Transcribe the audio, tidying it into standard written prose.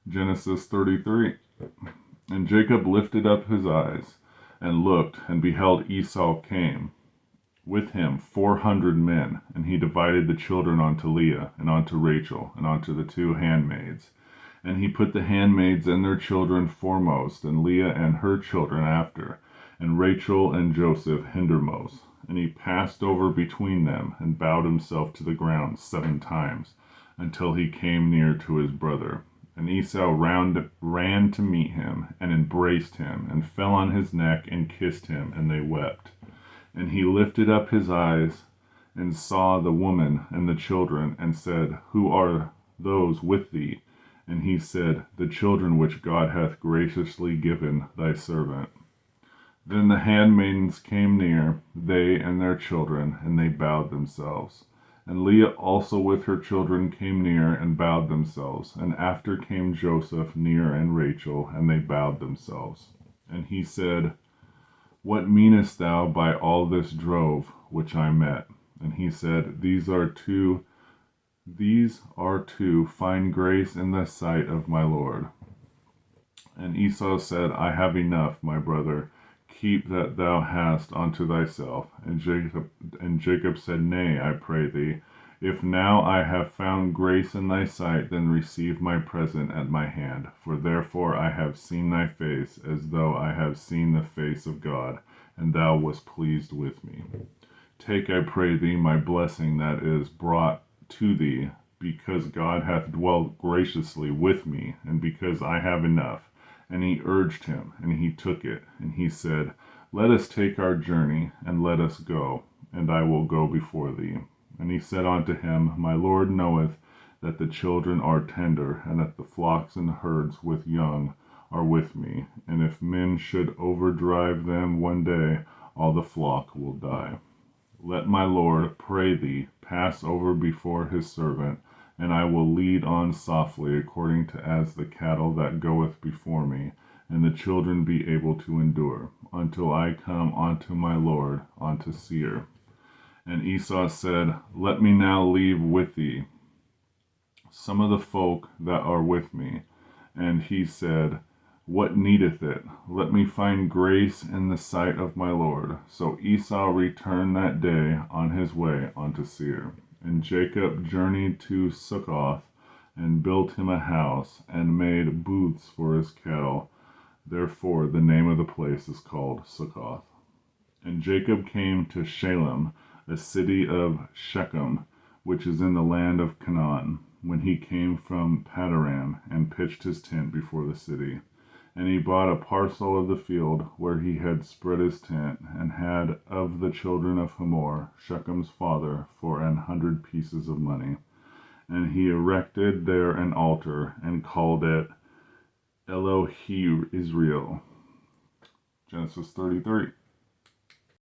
Genesis 33. And Jacob lifted up his eyes, and looked, and beheld Esau came, with him 400 men, and he divided the children unto Leah, and unto Rachel, and unto the two handmaids. And he put the handmaids and their children foremost, and Leah and her children after, and Rachel and Joseph hindermost. And he passed over between them, and bowed himself to the ground 7 times, until he came near to his brother. And Esau ran to meet him, and embraced him, and fell on his neck, and kissed him, and they wept. And he lifted up his eyes, and saw the woman and the children, and said, Who are those with thee? And he said, The children which God hath graciously given thy servant. Then the handmaidens came near, they and their children, and they bowed themselves. And Leah also with her children came near, and bowed themselves. And after came Joseph near, and Rachel, and they bowed themselves. And he said, What meanest thou by all this drove which I met? And he said, These are to find grace in the sight of my Lord. And Esau said, I have enough, my brother. Keep that thou hast unto thyself. And Jacob said, Nay, I pray thee, if now I have found grace in thy sight, then receive my present at my hand. For therefore I have seen thy face, as though I have seen the face of God, and thou wast pleased with me. Take, I pray thee, my blessing that is brought to thee, because God hath dwelt graciously with me, and because I have enough. And he urged him, and he took it. And he said, Let us take our journey, and let us go, and I will go before thee. And he said unto him, My Lord knoweth that the children are tender, and that the flocks and herds with young are with me. And if men should overdrive them one day, all the flock will die. Let my Lord, pray thee, pass over before his servant, and I will lead on softly, according to as the cattle that goeth before me, and the children be able to endure, until I come unto my Lord, unto Seir. And Esau said, Let me now leave with thee some of the folk that are with me. And he said, What needeth it? Let me find grace in the sight of my Lord. So Esau returned that day on his way unto Seir. And Jacob journeyed to Succoth, and built him a house, and made booths for his cattle. Therefore the name of the place is called Succoth. And Jacob came to Shalem, a city of Shechem, which is in the land of Canaan, when he came from Paddan, and pitched his tent before the city. And he bought a parcel of the field where he had spread his tent, and had of the children of Hamor, Shechem's father, for 100 pieces of money. And he erected there an altar, and called it Elohe Israel. Genesis 33.